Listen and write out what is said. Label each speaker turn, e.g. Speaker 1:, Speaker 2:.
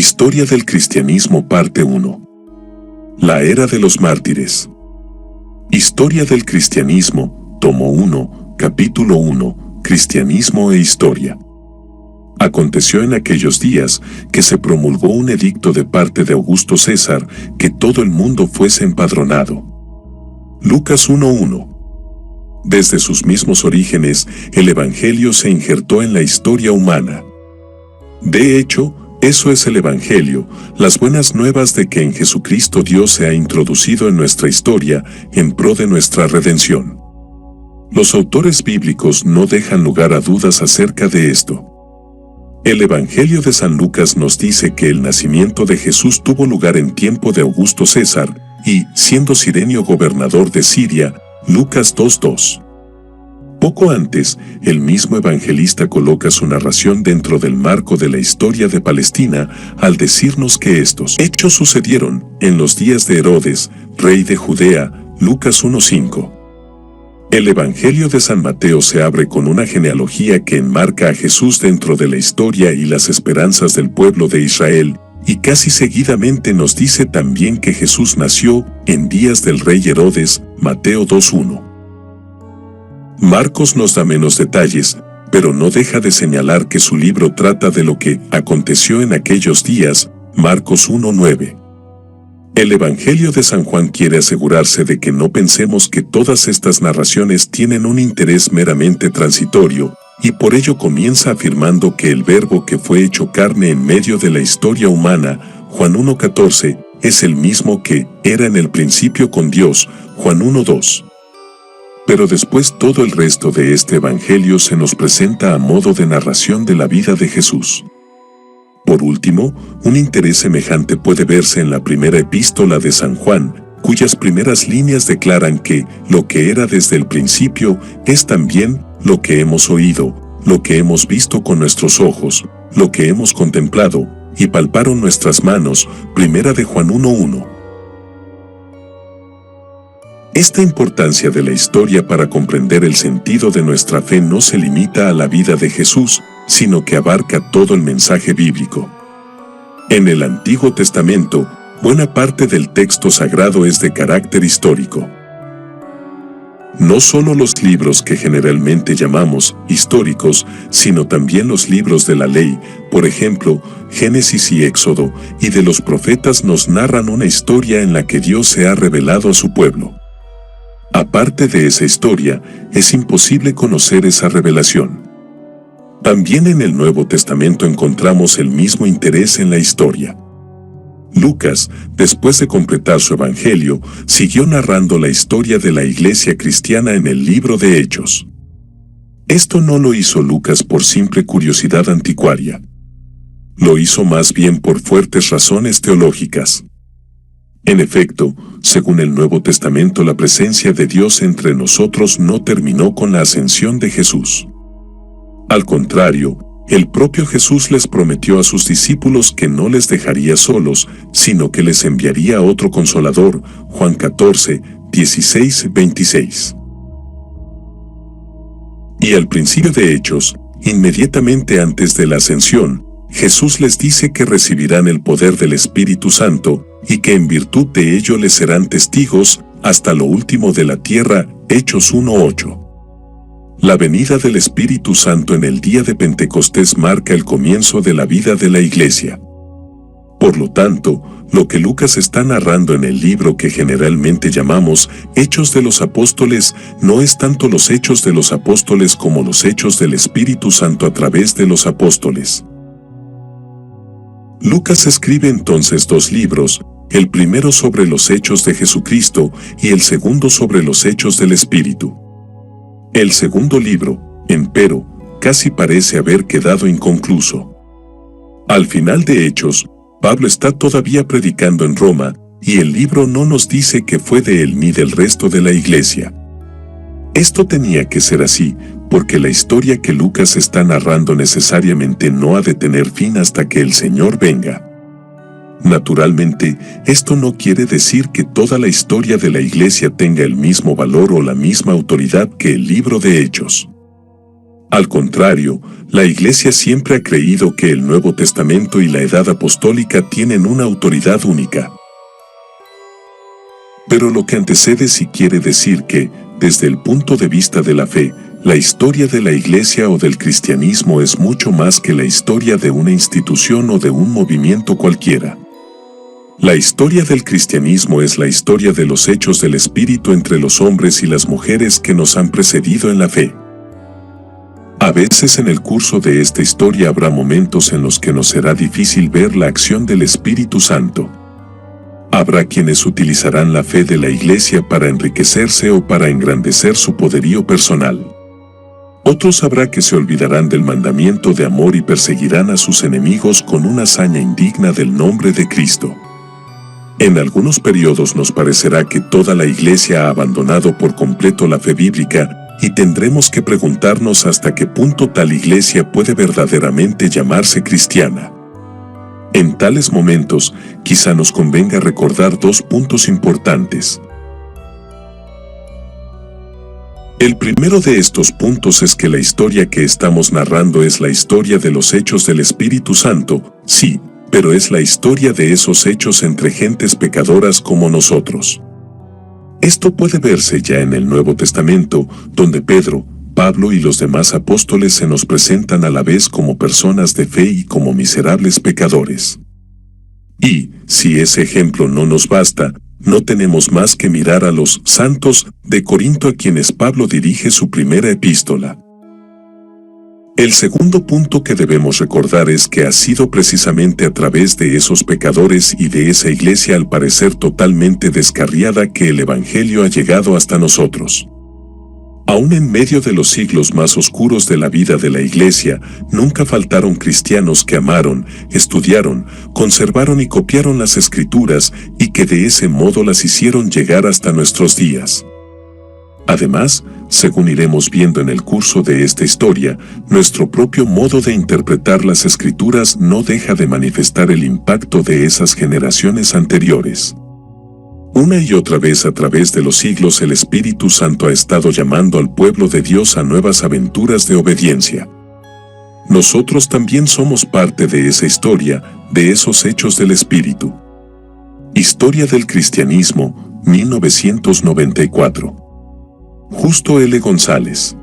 Speaker 1: Historia del cristianismo parte 1. La era de los mártires. Historia del cristianismo, tomo 1, capítulo 1, Cristianismo e Historia. Aconteció en aquellos días que se promulgó un edicto de parte de Augusto César que todo el mundo fuese empadronado. Lucas 1:1. Desde sus mismos orígenes, el Evangelio se injertó en la historia humana. De hecho, eso es el Evangelio, las buenas nuevas de que en Jesucristo Dios se ha introducido en nuestra historia en pro de nuestra redención. Los autores bíblicos no dejan lugar a dudas acerca de esto. El Evangelio de San Lucas nos dice que el nacimiento de Jesús tuvo lugar en tiempo de Augusto César y, siendo Cirenio gobernador de Siria, Lucas 2:2. Poco antes, el mismo evangelista coloca su narración dentro del marco de la historia de Palestina al decirnos que estos hechos sucedieron en los días de Herodes, rey de Judea, Lucas 1:5. El Evangelio de San Mateo se abre con una genealogía que enmarca a Jesús dentro de la historia y las esperanzas del pueblo de Israel, y casi seguidamente nos dice también que Jesús nació en días del rey Herodes, Mateo 2:1. Marcos nos da menos detalles, pero no deja de señalar que su libro trata de lo que aconteció en aquellos días, Marcos 1:9. El Evangelio de San Juan quiere asegurarse de que no pensemos que todas estas narraciones tienen un interés meramente transitorio, y por ello comienza afirmando que el Verbo que fue hecho carne en medio de la historia humana, Juan 1:14, es el mismo que era en el principio con Dios, Juan 1:2. Pero después todo el resto de este Evangelio se nos presenta a modo de narración de la vida de Jesús. Por último, un interés semejante puede verse en la primera epístola de San Juan, cuyas primeras líneas declaran que lo que era desde el principio es también lo que hemos oído, lo que hemos visto con nuestros ojos, lo que hemos contemplado y palparon nuestras manos, primera de Juan 1:1. Esta importancia de la historia para comprender el sentido de nuestra fe no se limita a la vida de Jesús, sino que abarca todo el mensaje bíblico. En el Antiguo Testamento, buena parte del texto sagrado es de carácter histórico. No solo los libros que generalmente llamamos históricos, sino también los libros de la ley, por ejemplo, Génesis y Éxodo, y de los profetas nos narran una historia en la que Dios se ha revelado a su pueblo. Aparte de esa historia, es imposible conocer esa revelación. También en el Nuevo Testamento encontramos el mismo interés en la historia. Lucas, después de completar su Evangelio, siguió narrando la historia de la iglesia cristiana en el libro de Hechos. Esto no lo hizo Lucas por simple curiosidad anticuaria. Lo hizo más bien por fuertes razones teológicas. En efecto, según el Nuevo Testamento, la presencia de Dios entre nosotros no terminó con la ascensión de Jesús. Al contrario, el propio Jesús les prometió a sus discípulos que no les dejaría solos, sino que les enviaría otro Consolador, Juan 14, 16-26. Y al principio de Hechos, inmediatamente antes de la ascensión, Jesús les dice que recibirán el poder del Espíritu Santo, y que en virtud de ello les serán testigos, hasta lo último de la tierra, Hechos 1:8. La venida del Espíritu Santo en el día de Pentecostés marca el comienzo de la vida de la Iglesia. Por lo tanto, lo que Lucas está narrando en el libro que generalmente llamamos Hechos de los Apóstoles no es tanto los hechos de los apóstoles como los hechos del Espíritu Santo a través de los apóstoles. Lucas escribe entonces dos libros, el primero sobre los hechos de Jesucristo y el segundo sobre los hechos del Espíritu. El segundo libro, empero, casi parece haber quedado inconcluso. Al final de Hechos, Pablo está todavía predicando en Roma, y el libro no nos dice que fue de él ni del resto de la iglesia. Esto tenía que ser así, porque la historia que Lucas está narrando necesariamente no ha de tener fin hasta que el Señor venga. Naturalmente, esto no quiere decir que toda la historia de la iglesia tenga el mismo valor o la misma autoridad que el libro de Hechos. Al contrario, la Iglesia siempre ha creído que el Nuevo Testamento y la Edad Apostólica tienen una autoridad única. Pero lo que antecede sí quiere decir que, desde el punto de vista de la fe, la historia de la Iglesia o del cristianismo es mucho más que la historia de una institución o de un movimiento cualquiera. La historia del cristianismo es la historia de los hechos del Espíritu entre los hombres y las mujeres que nos han precedido en la fe. A veces en el curso de esta historia habrá momentos en los que nos será difícil ver la acción del Espíritu Santo. Habrá quienes utilizarán la fe de la Iglesia para enriquecerse o para engrandecer su poderío personal. Otros habrá que se olvidarán del mandamiento de amor y perseguirán a sus enemigos con una hazaña indigna del nombre de Cristo. En algunos periodos nos parecerá que toda la Iglesia ha abandonado por completo la fe bíblica y tendremos que preguntarnos hasta qué punto tal Iglesia puede verdaderamente llamarse cristiana. En tales momentos, quizá nos convenga recordar dos puntos importantes. El primero de estos puntos es que la historia que estamos narrando es la historia de los hechos del Espíritu Santo, sí, pero es la historia de esos hechos entre gentes pecadoras como nosotros. Esto puede verse ya en el Nuevo Testamento, donde Pedro, Pablo y los demás apóstoles se nos presentan a la vez como personas de fe y como miserables pecadores. Y, si ese ejemplo no nos basta, no tenemos más que mirar a los santos de Corinto a quienes Pablo dirige su primera epístola. El segundo punto que debemos recordar es que ha sido precisamente a través de esos pecadores y de esa iglesia al parecer totalmente descarriada que el Evangelio ha llegado hasta nosotros. Aún en medio de los siglos más oscuros de la vida de la Iglesia, nunca faltaron cristianos que amaron, estudiaron, conservaron y copiaron las Escrituras y que de ese modo las hicieron llegar hasta nuestros días. Además, según iremos viendo en el curso de esta historia, nuestro propio modo de interpretar las Escrituras no deja de manifestar el impacto de esas generaciones anteriores. Una y otra vez a través de los siglos el Espíritu Santo ha estado llamando al pueblo de Dios a nuevas aventuras de obediencia. Nosotros también somos parte de esa historia, de esos hechos del Espíritu. Historia del Cristianismo, 1994. Justo L. González.